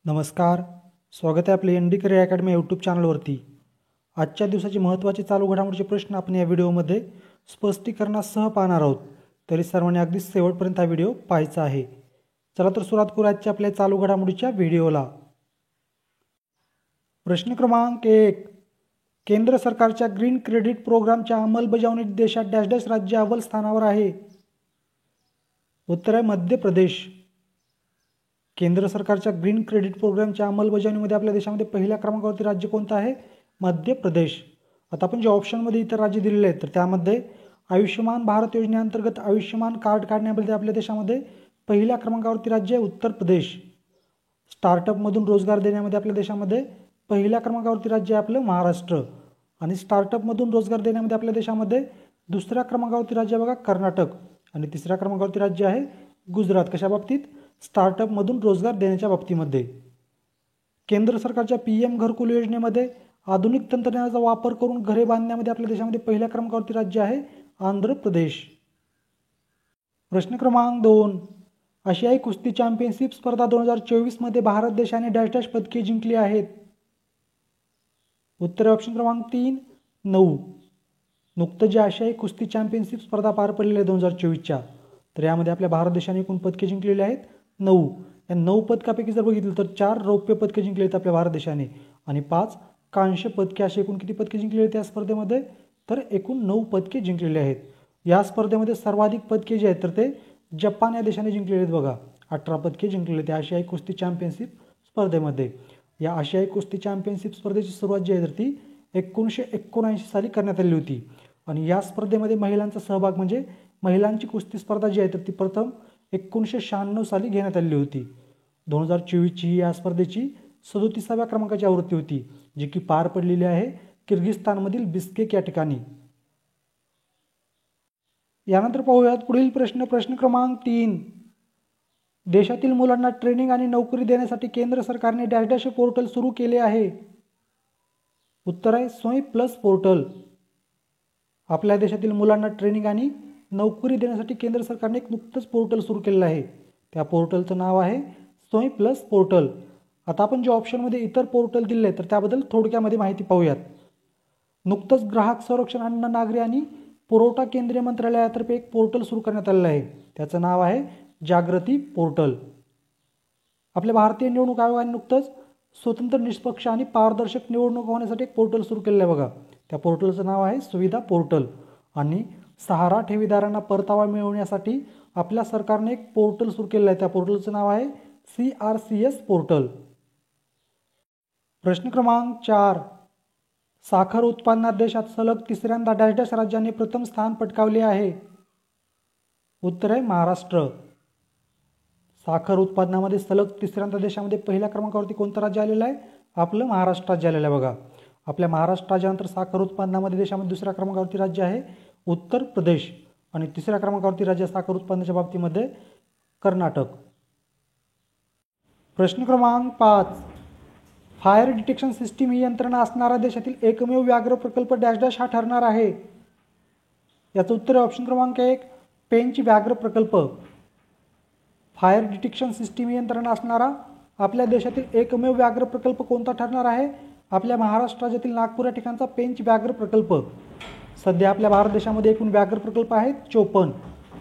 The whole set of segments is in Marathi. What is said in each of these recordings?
नमस्कार, स्वागत आहे आपले ND करिअर अकॅडमी यूट्यूब चॅनलवरती। आजच्या दिवसाचे महत्त्वाचे चालू घडामोडीचे प्रश्न आपण या व्हिडिओमध्ये स्पष्टीकरणासह पाहणार आहोत। तरी सर्वांनी अगदी शेवटपर्यंत हा व्हिडिओ पाहायचा आहे। चला तर सुरुवात करू आजच्या आपल्या चालू घडामोडीच्या व्हिडिओला। प्रश्न क्रमांक 1, केंद्र सरकारच्या ग्रीन क्रेडिट प्रोग्रामच्या अंमलबजावणीत देशात डॅश डॅश राज्य अव्वल स्थानावर आहे। उत्तर आहे मध्य प्रदेश। केंद्र सरकारच्या ग्रीन क्रेडिट प्रोग्रामच्या अंमलबजावणीमध्ये आपल्या देशामध्ये पहिल्या क्रमांकावरती राज्य कोणतं आहे? मध्य प्रदेश। आता आपण जे ऑप्शनमध्ये इतर राज्य दिलेले आहेत तर त्यामध्ये आयुष्यमान भारत योजनेअंतर्गत आयुष्यमान कार्ड काढण्यामध्ये आपल्या देशामध्ये पहिल्या क्रमांकावरती राज्य आहे उत्तर प्रदेश। स्टार्टअपमधून रोजगार देण्यामध्ये आपल्या देशामध्ये पहिल्या क्रमांकावरती राज्य आहे आपलं महाराष्ट्र। आणि स्टार्टअपमधून रोजगार देण्यामध्ये आपल्या देशामध्ये दुसऱ्या क्रमांकावरती राज्य आहे बघा कर्नाटक। आणि तिसऱ्या क्रमांकावरती राज्य आहे गुजरात। कशा बाबतीत? स्टार्टअपमधून रोजगार देण्याच्या बाबतीमध्ये। केंद्र सरकारच्या PM घरकुल योजनेमध्ये आधुनिक तंत्रज्ञानाचा वापर करून घरे बांधण्यामध्ये आपल्या देशामध्ये पहिल्या क्रमांकावरती राज्य आहे आंध्र प्रदेश। प्रश्न क्रमांक 2, आशियाई कुस्ती चॅम्पियनशिप स्पर्धा 2024 मध्ये भारत देशाने डॅश डॅश पदके जिंकली आहेत। उत्तर ऑप्शन क्रमांक 3, 9। नुकतं जे आशियाई कुस्ती चॅम्पियनशिप स्पर्धा पार पडलेली आहे 2024च्या, तर यामध्ये आपल्या भारत देशाने एकूण पदके जिंकलेली आहेत 9। या 9 पदकापैकी जर बघितलं तर 4 रौप्य पदके जिंकले आहेत आपल्या भारत देशाने आणि 5 कांस्य पदके, असे एकूण किती पदके जिंकलेली आहेत या स्पर्धेमध्ये? तर एकूण 9 पदके जिंकलेली आहेत। या स्पर्धेमध्ये सर्वाधिक पदके जे आहेत तर ते जपान या देशाने जिंकलेले आहेत बघा, 18 पदके जिंकलेले आहेत आशियाई कुस्ती चॅम्पियनशिप स्पर्धेमध्ये। या आशियाई कुस्ती चॅम्पियनशिप स्पर्धेची सुरुवात जी आहे तर ती 1979 साली करण्यात आली होती। आणि या स्पर्धेमध्ये महिलांचा सहभाग म्हणजे महिलांची कुस्ती स्पर्धा जी आहे तर ती प्रथम 1996 साली घेण्यात आली होती। 2024ची ही या स्पर्धेची 37व्या क्रमांकाची आवृत्ती होती, जी की पार पडलेली आहे किर्गिस्तानमधील बिस्केक या ठिकाणी। यानंतर पाहूयात पुढील प्रश्न। प्रश्न क्रमांक 3, देशातील मुलांना ट्रेनिंग आणि नोकरी देण्यासाठी केंद्र सरकारने डॅश डॅश पोर्टल सुरू केले आहे। उत्तर आहे स्वयं प्लस पोर्टल। आपल्या देशातील मुलांना ट्रेनिंग आणि नोकरी देण्यासाठी केंद्र सरकारने एक नुकतंच पोर्टल सुरू केलेलं आहे। त्या पोर्टलचं नाव आहे स्वयं प्लस पोर्टल। आता आपण जे ऑप्शनमध्ये इतर पोर्टल दिले तर त्याबद्दल थोडक्यामध्ये माहिती पाहूयात। नुकतंच ग्राहक संरक्षण, अन्न, नागरी आणि पुरवठा केंद्रीय मंत्रालयातर्फे एक पोर्टल सुरू करण्यात आलेलं आहे। त्याचं नाव आहे जागृती पोर्टल। आपल्या भारतीय निवडणूक आयोगाने नुकतंच स्वतंत्र, निष्पक्ष आणि पारदर्शक निवडणूक होण्यासाठी एक पोर्टल सुरू केलेलं आहे बघा। त्या पोर्टलचं नाव आहे सुविधा पोर्टल। आणि सहारा ठेवीदारांना परतावा मिळवण्यासाठी आपल्या सरकारने एक पोर्टल सुरू केलेलं आहे। त्या पोर्टलचं नाव आहे CRCS पोर्टल। प्रश्न क्रमांक 4, साखर उत्पादनात देशात सलग तिसऱ्यांदा डॅश डॅश राज्याने प्रथम स्थान पटकावले आहे। उत्तर आहे महाराष्ट्र। साखर उत्पादनामध्ये सलग तिसऱ्यांदा देशामध्ये पहिल्या क्रमांकावरती कोणतं राज्य आलेलं आहे? आपलं महाराष्ट्र राज्य आलेलं आहे बघा। आपल्या महाराष्ट्र राज्यानंतर साखर उत्पादनामध्ये देशामध्ये दुसऱ्या क्रमांकावरती राज्य आहे उत्तर प्रदेश आणि तिसऱ्या क्रमांकावरती राज्य साखर उत्पादनाच्या बाबतीमध्ये कर्नाटक। प्रश्न क्रमांक 5, फायर डिटेक्शन सिस्टीम ही यंत्रणा असणारा देशातील एकमेव व्याघ्र प्रकल्प डॅश डॅश हा ठरणार आहे। याचं उत्तर आहे ऑप्शन क्रमांक 1, पेंच व्याघ्र प्रकल्प। फायर डिटेक्शन सिस्टीम ही यंत्रणा असणारा आपल्या देशातील एकमेव व्याघ्र प्रकल्प कोणता ठरणार आहे? आपल्या महाराष्ट्र राज्यातील नागपूर या ठिकाणचा पेंच व्याघ्र प्रकल्प। सध्या आपल्या भारत देशामध्ये एकूण व्याघ्र प्रकल्प आहेत 54।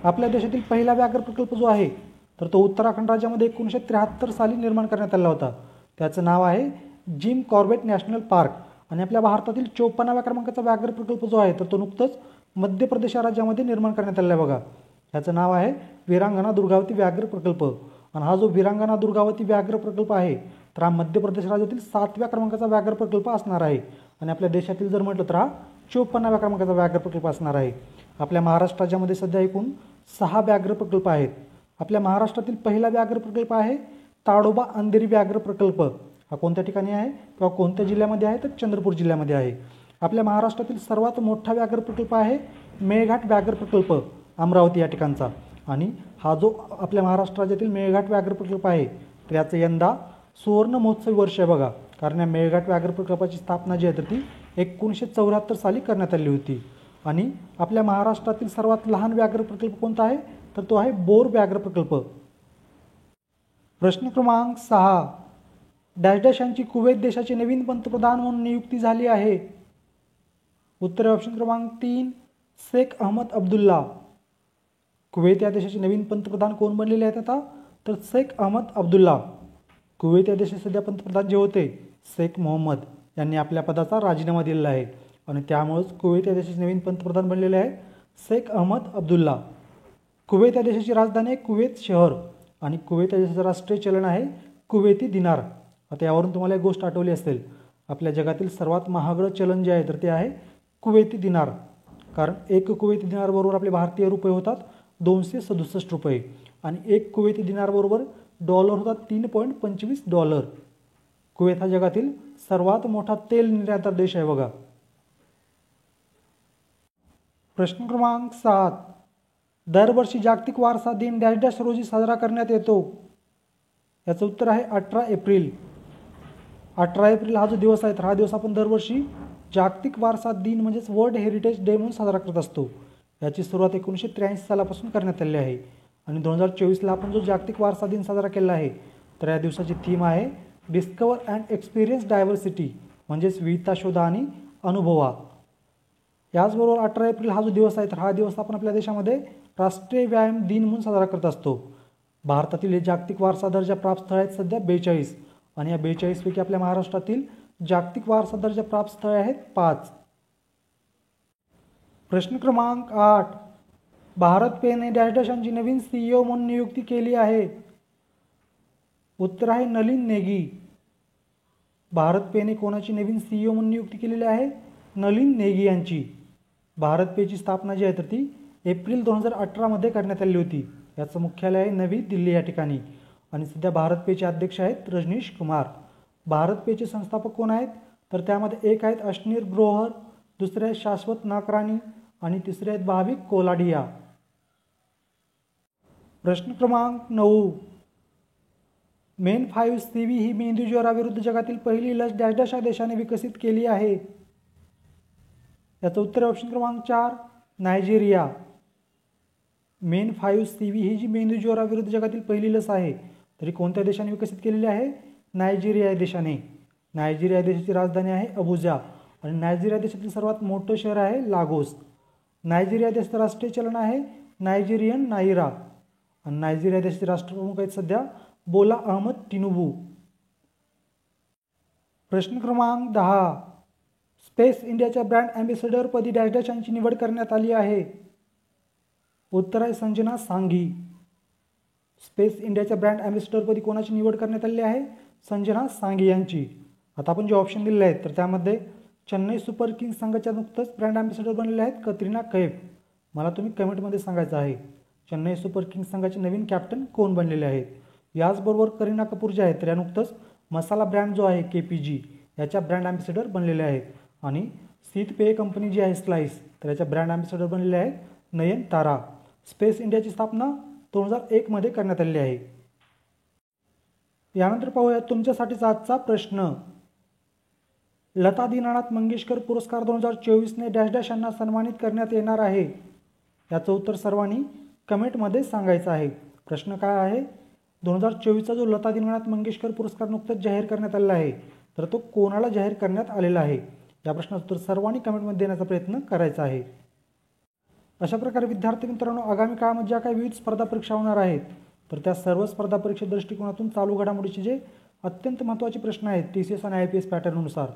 आपल्या देशातील पहिला व्याघ्र प्रकल्प जो आहे तर तो उत्तराखंड राज्यामध्ये 1973 साली निर्माण करण्यात आला होता। त्याचं नाव आहे जिम कॉर्बेट नॅशनल पार्क। आणि आपल्या भारतातील 54व्या क्रमांकाचा व्याघ्र प्रकल्प जो आहे तर तो नुकतंच मध्य प्रदेश राज्यामध्ये निर्माण करण्यात आलेला आहे बघा। त्याचं नाव आहे वीरांगना दुर्गावती व्याघ्र प्रकल्प। आणि हा जो वीरांगना दुर्गावती व्याघ्र प्रकल्प आहे तर हा मध्य प्रदेश राज्यातील 7व्या क्रमांकाचा व्याघ्र प्रकल्प असणार आहे। आणि आपल्या देशातील जर म्हटलं तर हा 54व्या क्रमांकाचा व्याघ्र प्रकल्प असणार आहे। आपल्या महाराष्ट्र राज्यामध्ये सध्या एकूण 6 व्याघ्र प्रकल्प आहेत। आपल्या महाराष्ट्रातील पहिला व्याघ्र प्रकल्प आहे ताडोबा अंधेरी व्याघ्र प्रकल्प। हा कोणत्या ठिकाणी आहे किंवा कोणत्या जिल्ह्यामध्ये आहे? तर चंद्रपूर जिल्ह्यामध्ये आहे। आपल्या महाराष्ट्रातील सर्वात मोठा व्याघ्र प्रकल्प आहे मेळघाट व्याघ्र प्रकल्प, अमरावती या ठिकाणचा। आणि हा जो आपल्या महाराष्ट्र राज्यातील मेळघाट व्याघ्र प्रकल्प आहे तर याचं यंदा सुवर्ण महोत्सवी वर्ष आहे बघा। कारण या मेळघाट व्याघ्र प्रकल्पाची स्थापना जी आहे तर ती 1974 साली करण्यात आली होती। आणि आपल्या महाराष्ट्रातील सर्वात लहान व्याघ्र प्रकल्प कोणता आहे? तर तो आहे बोर व्याघ्र प्रकल्प। प्रश्न क्रमांक 6, डॅश डॅश यांची कुवेत देशाचे नवीन पंतप्रधान म्हणून नियुक्ती झाली आहे? उत्तर आहे ऑप्शन क्रमांक 3 शेख अहमद अब्दुल्ला. कुवेत या देशाचे नवीन पंतप्रधान कोण बनलेले आहेत आता? तर शेख अहमद अब्दुल्ला. कुवेत या देशाचे सध्या पंतप्रधान जे होते शेख मोहम्मद यांनी आपल्या पदाचा राजीनामा दिलेला आहे आणि त्यामुळेच कुवेत या देशाचे नवीन पंतप्रधान बनलेले आहे शेख अहमद अब्दुल्ला. कुवेत या देशाची राजधानी आहे कुवेत शहर आणि कुवेत या देशाचं राष्ट्रीय चलन आहे कुवेती दिनार. आता यावरून तुम्हाला एक गोष्ट आठवली असेल, आपल्या जगातील सर्वात महागडं चलन जे आहे तर ते आहे कुवेती दिनार. कारण एक कुवेती दिनार बरोबर आपले भारतीय रुपये होतात 267 रुपये आणि एक कुवेती दिनार बरोबर डॉलर होतात $3.25. कुवेत हा जगातील सर्वात मोठा तेल निर्यातदार देश आहे बघा. प्रश्न क्रमांक 7. दरवर्षी जागतिक वारसा दिन डॅश डॅश रोजी साजरा करण्यात येतो? याचं उत्तर आहे 18 एप्रिल. 18 एप्रिल हा जो दिवस आहे तर हा दिवस आपण दरवर्षी जागतिक वारसा दिन म्हणजेच वर्ल्ड हेरिटेज डे म्हणून साजरा करत असतो. याची सुरुवात 1983 सालापासून करण्यात आली आहे आणि 2024ला आपण जो जागतिक वारसा दिन साजरा केला आहे तर या दिवसाची थीम आहे डिस्कवर अँड एक्सपिरियन्स डायव्हर्सिटी म्हणजेच विविधता शोधा आणि अनुभवा. याचबरोबर 18 एप्रिल हा जो दिवस आहे तर हा दिवस आपण आपल्या देशामध्ये राष्ट्रीय व्यायाम दिन म्हणून साजरा करत असतो. भारतातील हे जागतिक वारसा दर्जा प्राप्त स्थळ आहेत सध्या 42 आणि या 42 पैकी आपल्या महाराष्ट्रातील जागतिक वारसा दर्जा प्राप्त स्थळे आहेत 5. प्रश्न क्रमांक 8. भारत पेने डॅश डॅश यांची नवीन CEO म्हणून नियुक्ती केली आहे? उत्तर आहे नलिन नेगी. भारत पेने कोणाची नवीन CEO म्हणून नियुक्ती केलेली आहे? नलिन नेगी यांची. भारत पेची स्थापना जी आहे तर ती एप्रिल 2018 करण्यात आली होती. याचं मुख्यालय आहे नवी दिल्ली या ठिकाणी आणि सध्या भारत पेचे अध्यक्ष आहेत रजनीश कुमार. भारत पेचे संस्थापक कोण आहेत तर त्यामध्ये एक आहेत अश्नीर ग्रोव्हर, दुसरे आहेत शाश्वत नाकराणी आणि तिसरे आहेत भाविक कोलाडिया. प्रश्न क्रमांक 9. मेन 5 CV ही मेंदूज्वराविरुद्ध जगातील पहिली लस डॅश डॅश या देशाने विकसित केली आहे? याचं उत्तर ऑप्शन क्रमांक 4 नायजेरिया. मेन 5 CV ही जी मेंदूज्वराविरुद्ध जगातील पहिली लस आहे तरी कोणत्या देशाने विकसित केलेली आहे? नायजेरिया या देशाने. नायजेरिया देशाची राजधानी आहे अबुजा आणि नायजेरिया देशातील सर्वात मोठं शहर आहे लागोस. नायजेरिया देशाचं राष्ट्रीय चलन आहे नायजेरियन नायरा आणि नायजेरिया देशाचे राष्ट्रप्रमुख आहेत सध्या बोला अहमद टिनुबू. प्रश्न क्रमांक 10. स्पेस इंडियाच्या ब्रँड ॲम्बेसेडरपदी डॅश डॅश यांची निवड करण्यात आली आहे? उत्तर आहे संजना सांघी. स्पेस इंडियाच्या ब्रँड ॲम्बेसेडरपदी कोणाची निवड करण्यात आली आहे? संजना सांघी यांची. आता आपण जे ऑप्शन दिलेले आहेत तर त्यामध्ये चेन्नई सुपर किंग्स संघाच्या नुकतंच ब्रँड ॲम्बेसेडर बनलेले आहेत कतरिना कैफ. मला तुम्ही कमेंटमध्ये सांगायचं आहे चेन्नई सुपर किंग्स संघाचे नवीन कॅप्टन कोण बनलेले आहेत. याचबरोबर करीना कपूर जे आहेत तर या नुकतंच मसाला ब्रँड जो आहे KPG याच्या ब्रँड ॲम्बेसेडर बनलेले आहेत आणि शीतपेय कंपनी जी आहे स्लाइस तर याच्या ब्रँड ॲम्बेसेडर बनलेले आहेत नयन तारा. स्पेस इंडियाची स्थापना 2001 करण्यात आलेली आहे. यानंतर पाहूया तुमच्यासाठीचा आजचा प्रश्न. लता दीनानाथ मंगेशकर पुरस्कार 2024ने डॅश डॅश यांना सन्मानित करण्यात येणार आहे? याचं उत्तर सर्वांनी कमेंटमध्ये सांगायचं आहे. प्रश्न काय आहे? 2024चा जो लता दीनानाथ मंगेशकर पुरस्कार नुकताच जाहीर करण्यात आलेला आहे तर तो कोणाला जाहीर करण्यात आलेला आहे? या प्रश्नाचं उत्तर सर्वांनी कमेंटमध्ये देण्याचा प्रयत्न करायचा आहे. अशा प्रकारे विद्यार्थी मित्रांनो आगामी काळामध्ये ज्या काही विविध स्पर्धा परीक्षा होणार आहेत तर त्या सर्व स्पर्धा परीक्षे दृष्टिकोनातून चालू घडामोडीचे जे अत्यंत महत्त्वाचे प्रश्न आहेत TCS आणि IPS पॅटर्ननुसार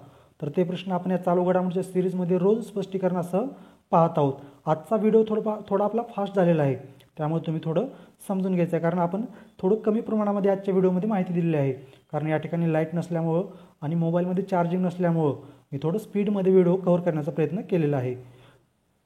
तर ते प्रश्न आपण या चालू घडामोडीच्या सिरीजमध्ये रोज स्पष्टीकरणासह पाहत आहोत. आजचा व्हिडिओ थोडा आपला फास्ट झालेला आहे त्यामुळे तुम्ही थोडं समजून घ्यायचं आहे कारण आपण थोडं कमी प्रमाणामध्ये आजच्या व्हिडिओमध्ये माहिती दिलेली आहे. कारण या ठिकाणी लाईट नसल्यामुळं आणि मोबाईलमध्ये चार्जिंग नसल्यामुळं मी थोडं स्पीडमध्ये व्हिडिओ कव्हर करण्याचा प्रयत्न केलेला आहे.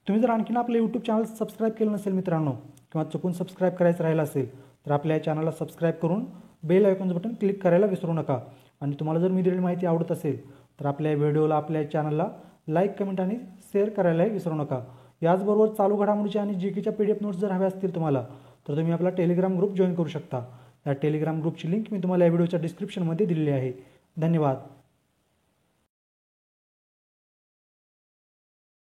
तुम्ही जर आणखीन आपलं यूट्यूब चॅनल सबस्क्राईब केलं नसेल मित्रांनो किंवा चुकून सबस्क्राईब करायचं राहिलं असेल तर आपल्या या चॅनलला सबस्क्राईब करून बेल आयकॉनचं बटन क्लिक करायला विसरू नका. आणि तुम्हाला जर मी दिलेली माहिती आवडत असेल तर आपल्या व्हिडिओला आपल्या चॅनलला लाईक कमेंट आणि शेअर करायलाही विसरू नका. याचबरोबर चालू घडामोडीच्या आणि GKच्या PDF नोट्स जर हव्या असतील तुम्हाला तर तुम्ही आपला टेलिग्राम ग्रुप जॉईन करू शकता. या टेलिग्राम ग्रुपची लिंक मी तुम्हाला या व्हिडिओच्या डिस्क्रिप्शनमध्ये दिलेली आहे. धन्यवाद.